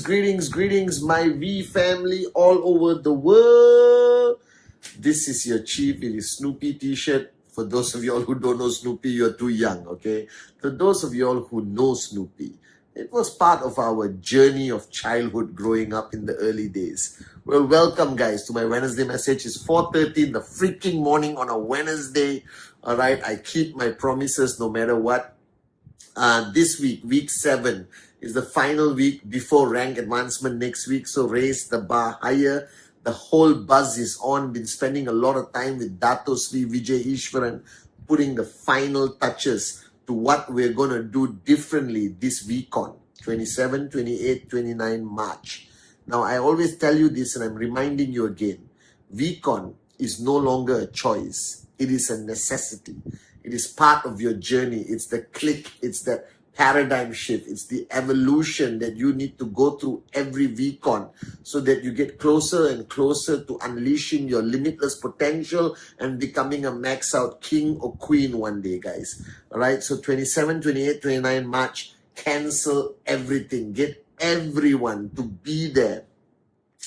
greetings, my V family all over the world. This is your chief. It is Snoopy t-shirt. For those of y'all who don't know Snoopy, you're too young, okay? For those of y'all who know Snoopy, it was part of our journey of childhood growing up in the early days. Well, welcome guys to my Wednesday message. It's 4:30 in the freaking morning on a Wednesday. All right, I keep my promises no matter what. This week, week 7, is the final week before rank advancement next week. So raise the bar higher. The whole buzz is on. Been spending a lot of time with Dato Sri Vijay Ishwaran, putting the final touches to what we're going to do differently this week on 27, 28, 29 March. Now, I always tell you this and I'm reminding you again. VCon is no longer a choice. It is a necessity. It is part of your journey. It's the click. It's the paradigm shift. It's the evolution that you need to go through every VCon so that you get closer and closer to unleashing your limitless potential and becoming a max out king or queen one day, guys. All right. So 27, 28, 29 March, cancel everything. Get everyone to be there.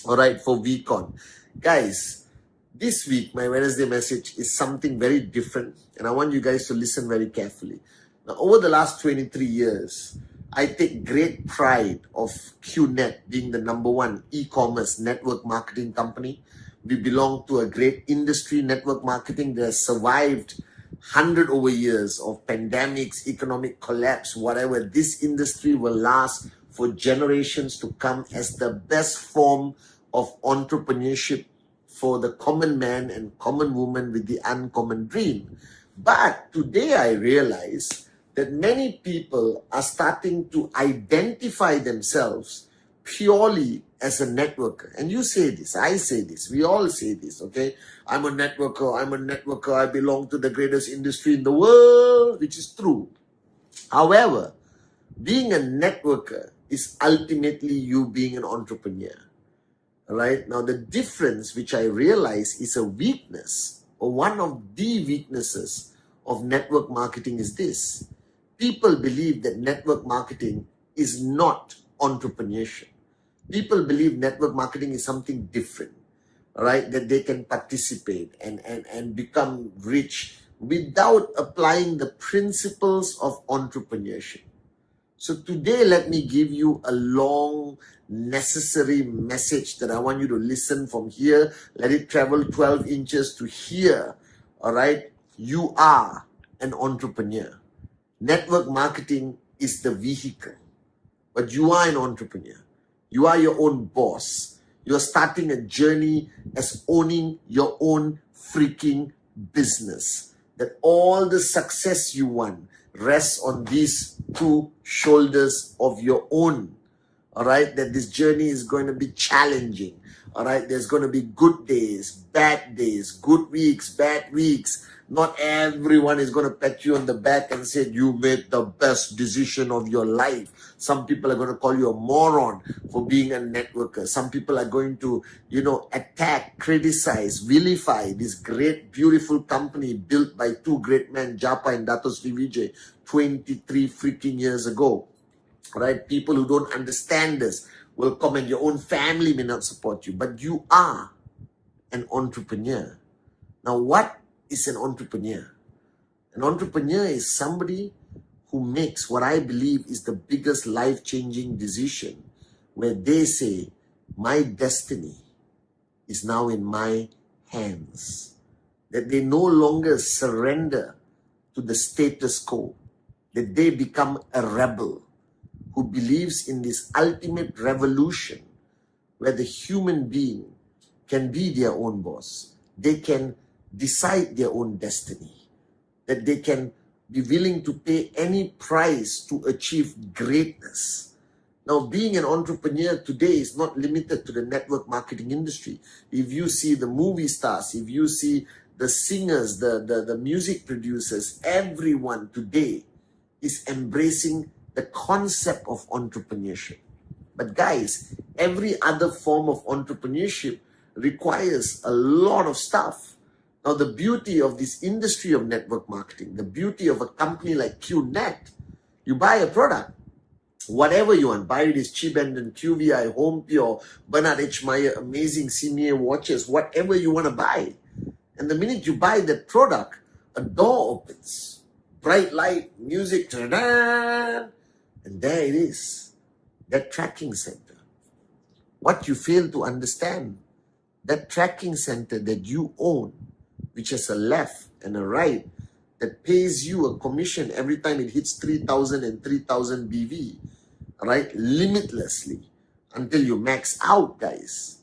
All right. For VCon. Guys, this week, my Wednesday message is something very different. And I want you guys to listen very carefully. Now, over the last 23 years, I take great pride of QNet being the #1 e-commerce network marketing company. We belong to a great industry, network marketing, that has survived 100 over years of pandemics, economic collapse, whatever. This industry will last for generations to come as the best form of entrepreneurship for the common man and common woman with the uncommon dream. But today I realize that many people are starting to identify themselves purely as a networker. And you say this, I say this, we all say this, okay? I'm a networker, I belong to the greatest industry in the world, which is true. However, being a networker is ultimately you being an entrepreneur. All right? Now, the difference which I realize is a weakness, or one of the weaknesses of network marketing is this. People believe that network marketing is not entrepreneurship. People believe network marketing is something different, all right? That they can participate and become rich without applying the principles of entrepreneurship. So today, let me give you a long, necessary message that I want you to listen from here. Let it travel 12 inches to here, all right? You are an entrepreneur. Network marketing is the vehicle, but you are an entrepreneur. You are your own boss. You are starting a journey as owning your own freaking business. That all the success you want rests on these two shoulders of your own. All right, that this journey is going to be challenging. All right, there's going to be good days, good weeks, bad weeks. Not everyone is going to pat you on the back and say you made the best decision of your life. Some people are going to call you a moron for being a networker. Some people are going to, attack, criticize, vilify this great, beautiful company built by two great men, Japa and Dato Sri Vijay, 23 freaking years ago. Right? People who don't understand this will comment. Your own family may not support you, but you are an entrepreneur. Now, what is an entrepreneur? An entrepreneur is somebody who makes what I believe is the biggest life-changing decision, where they say, my destiny is now in my hands. That they no longer surrender to the status quo. That they become a rebel who believes in this ultimate revolution where the human being can be their own boss. They can decide their own destiny. That they can be willing to pay any price to achieve greatness. Now, being an entrepreneur today is not limited to the network marketing industry. If you see the movie stars, if you see the singers, the music producers, everyone today is embracing the concept of entrepreneurship. But guys, every other form of entrepreneurship requires a lot of stuff. Now, the beauty of this industry of network marketing, the beauty of a company like QNet, you buy a product, Whatever you want, buy this Chibenden, QVI, Home Pure, Bernard H. Meyer, amazing CMA watches, whatever you want to buy. And the minute you buy that product, a door opens. Bright light, music, ta-da! And there it is. That tracking center. What you fail to understand, that tracking center that you own, which has a left and a right, that pays you a commission every time it hits 3,000 and 3,000 BV, right? Limitlessly until you max out, guys.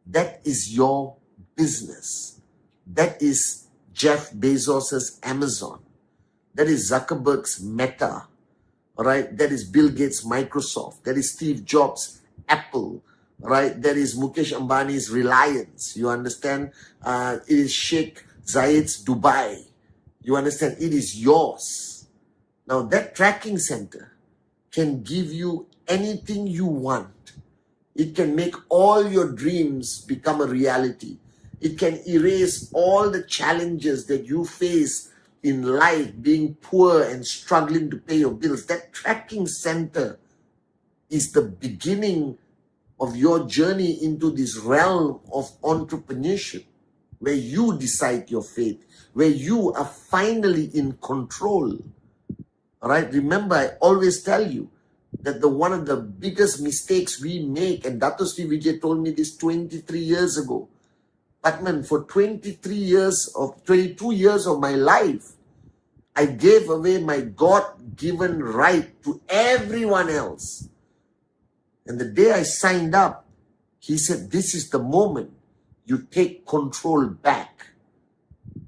That is your business. That is Jeff Bezos's Amazon. That is Zuckerberg's Meta, right? That is Bill Gates' Microsoft. That is Steve Jobs' Apple, right? That is Mukesh Ambani's Reliance. You understand? It is Sheikh Zayed's Dubai. You understand? It is yours. Now that tracking center can give you anything you want. It can make all your dreams become a reality. It can erase all the challenges that you face in life, being poor and struggling to pay your bills. That tracking center is the beginning of your journey into this realm of entrepreneurship, where you decide your fate, where you are finally in control. All right? Remember, I always tell you that one of the biggest mistakes we make, and Dato Sri Vijay told me this 23 years ago, Patman, for 22 years of my life, I gave away my God-given right to everyone else. And the day I signed up, he said, this is the moment you take control back.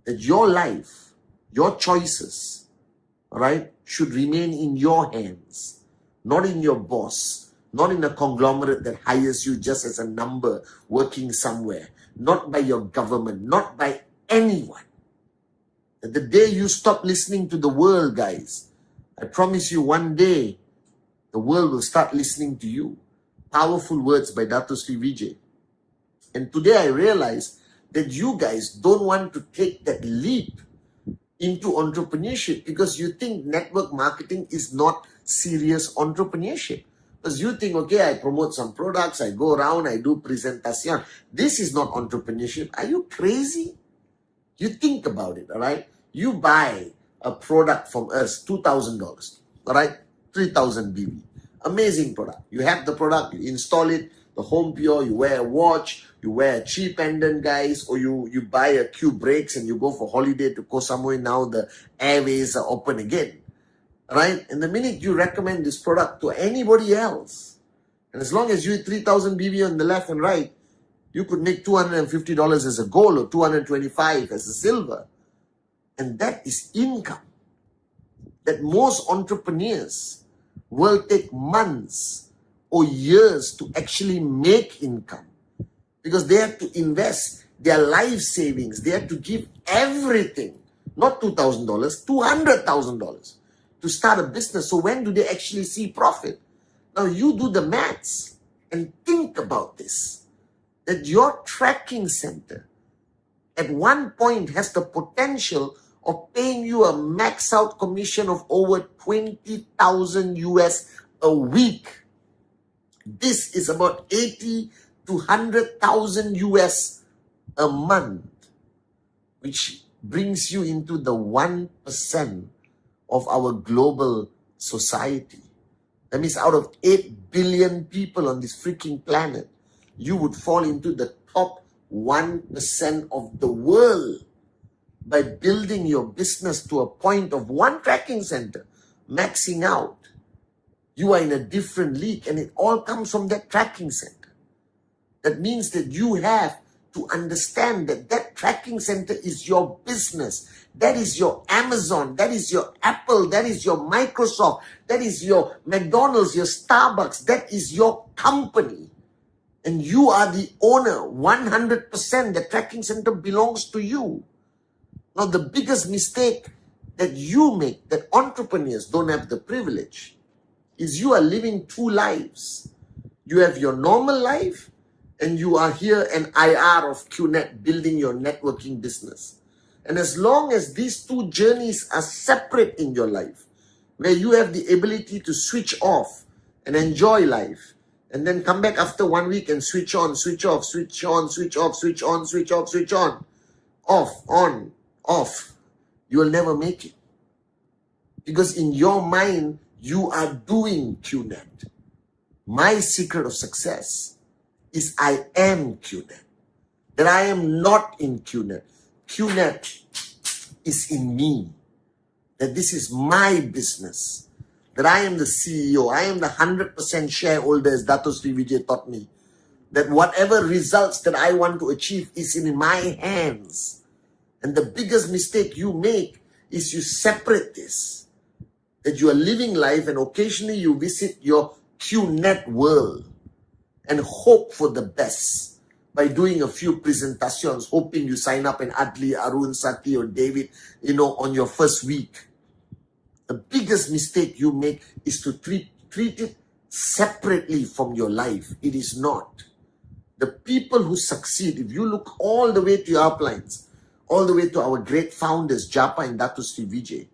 That your life, your choices, right, should remain in your hands, not in your boss, not in a conglomerate that hires you just as a number working somewhere, not by your government, not by anyone. The day you stop listening to the world, guys, I promise you one day, the world will start listening to you. Powerful words by Dato Sri Vijay. And today I realize that you guys don't want to take that leap into entrepreneurship because you think network marketing is not serious entrepreneurship. Because you think, okay, I promote some products, I go around, I do presentation. This is not entrepreneurship. Are you crazy? You think about it, all right? You buy a product from us, $2,000, all right? 3,000 BV. Amazing product. You have the product, you install it, the Home Pure, you wear a watch, you wear a cheap pendant, guys, or you buy a Q brakes and you go for holiday to Koh Samui. Now the airways are open again, right? And the minute you recommend this product to anybody else, and as long as you hit 3,000 BV on the left and right, you could make $250 as a gold or $225 as a silver. And that is income that most entrepreneurs will take months or years to actually make income, because they have to invest their life savings. They have to give everything, not $2,000, $200,000 to start a business. So when do they actually see profit? Now you do the maths and think about this, that your tracking center at one point has the potential of paying you a max out commission of over 20,000 US a week. This is about 80 to 100,000 US a month, which brings you into the 1% of our global society. That means out of 8 billion people on this freaking planet, you would fall into the top 1% of the world by building your business to a point of one tracking center, maxing out. You are in a different league, and it all comes from that tracking center. That means that you have to understand that that tracking center is your business. That is your Amazon. That is your Apple. That is your Microsoft. That is your McDonald's, your Starbucks. That is your company. And you are the owner, 100%. The tracking center belongs to you. Now, the biggest mistake that you make, that entrepreneurs don't have the privilege, is you are living two lives. You have your normal life, and you are here an IR of QNet building your networking business. And as long as these two journeys are separate in your life, where you have the ability to switch off and enjoy life. And then come back after 1 week and switch on, switch off, switch on, switch off, switch on, switch off, switch on. Off, on, off. You will never make it. Because in your mind, you are doing QNet. My secret of success is I am QNet. That I am not in QNet. QNet is in me. That this is my business. That I am the CEO. I am the 100% shareholder, as Dato Sri Vijay taught me. That whatever results that I want to achieve is in my hands. And the biggest mistake you make is you separate this. That you are living life and occasionally you visit your QNet world and hope for the best by doing a few presentations, hoping you sign up in Adli, Arun, Sati or David, on your first week. The biggest mistake you make is to treat it separately from your life. It is not. The people who succeed, if you look all the way to your uplines, all the way to our great founders, Japa and Dato Sri Vijay,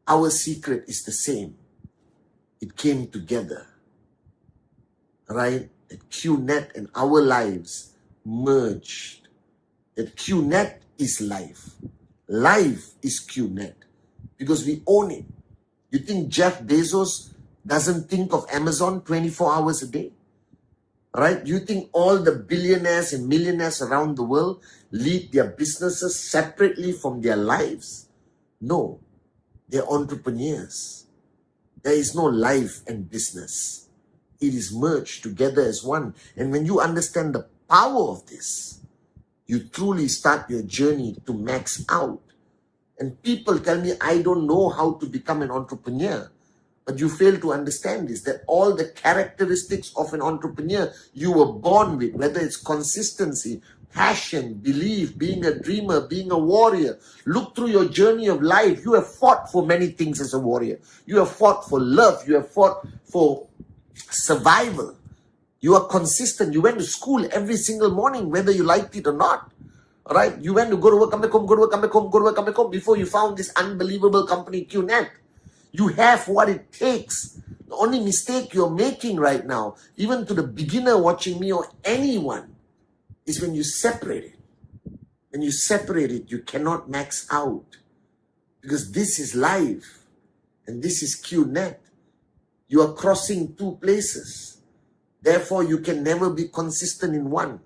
our secret is the same. It came together. Right? That QNet and our lives merged. That QNet is life. Life is QNet. Because we own it. You think Jeff Bezos doesn't think of Amazon 24 hours a day? Right? You think all the billionaires and millionaires around the world lead their businesses separately from their lives? No. They're entrepreneurs. There is no life and business. It is merged together as one. And when you understand the power of this, you truly start your journey to max out. And people tell me, I don't know how to become an entrepreneur. But you fail to understand this, that all the characteristics of an entrepreneur you were born with, whether it's consistency, passion, belief, being a dreamer, being a warrior. Look through your journey of life. You have fought for many things as a warrior. You have fought for love. You have fought for survival. You are consistent. You went to school every single morning, whether you liked it or not. All right? You went to go to work, come back home, go to work, come back home, go to work, come back home, before you found this unbelievable company, QNet. You have what it takes. The only mistake you're making right now, even to the beginner watching me or anyone, is when you separate it. When you separate it, you cannot max out. Because this is life. And this is QNet. You are crossing two places. Therefore, you can never be consistent in one.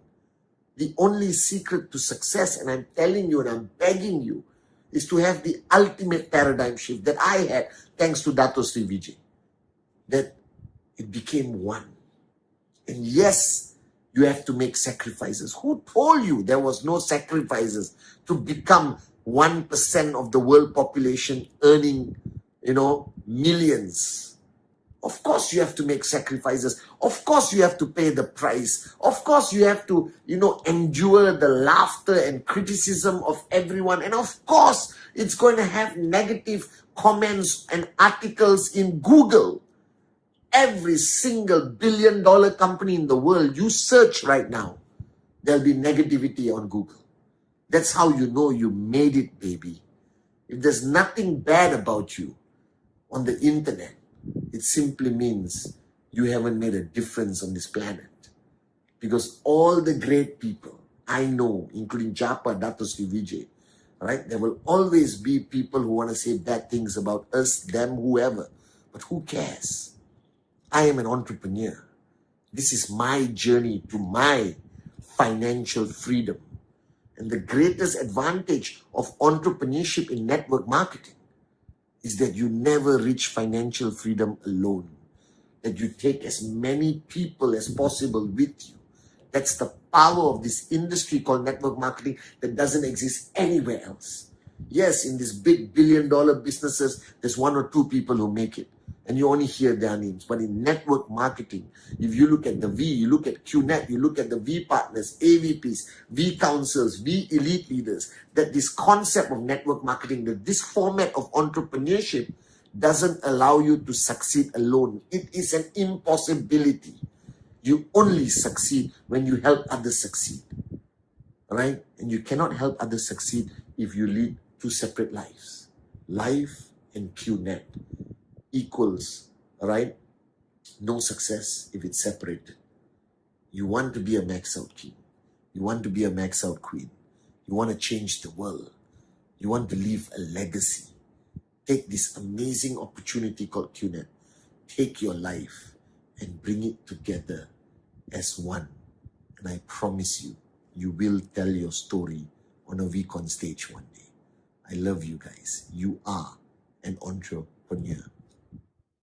The only secret to success, and I'm telling you and I'm begging you, is to have the ultimate paradigm shift that I had thanks to Dato Sri Vijay. That it became one. And yes, you have to make sacrifices. Who told you there was no sacrifices to become 1% of the world population earning, millions? Of course you have to make sacrifices. Of course you have to pay the price. Of course you have to, endure the laughter and criticism of everyone. And of course it's going to have negative comments and articles in Google. Every single billion-dollar company in the world, you search right now, there'll be negativity on Google. That's how you know you made it, baby. If there's nothing bad about you on the internet, it simply means you haven't made a difference on this planet. Because all the great people I know, including Japa, Dato Sri Vijay, right? There will always be people who want to say bad things about us, them, whoever. But who cares? I am an entrepreneur. This is my journey to my financial freedom. And the greatest advantage of entrepreneurship in network marketing is that you never reach financial freedom alone. That you take as many people as possible with you. That's the power of this industry called network marketing that doesn't exist anywhere else. Yes, in these big billion-dollar businesses, there's one or two people who make it. And you only hear their names. But in network marketing, if you look at the V, you look at QNet, you look at the V partners, AVPs, V councils, V elite leaders, that this concept of network marketing, that this format of entrepreneurship doesn't allow you to succeed alone. It is an impossibility. You only succeed when you help others succeed. Right? And you cannot help others succeed if you lead two separate lives. Life and QNet equals, right, No success if it's separated. You want to be a max out king. You want to be a max out queen. You want to change the world. You want to leave a legacy. Take this amazing opportunity called QNET. Take your life and bring it together as one. And I promise you, you will tell your story on a VCon stage one day. I love you guys. You are an entrepreneur.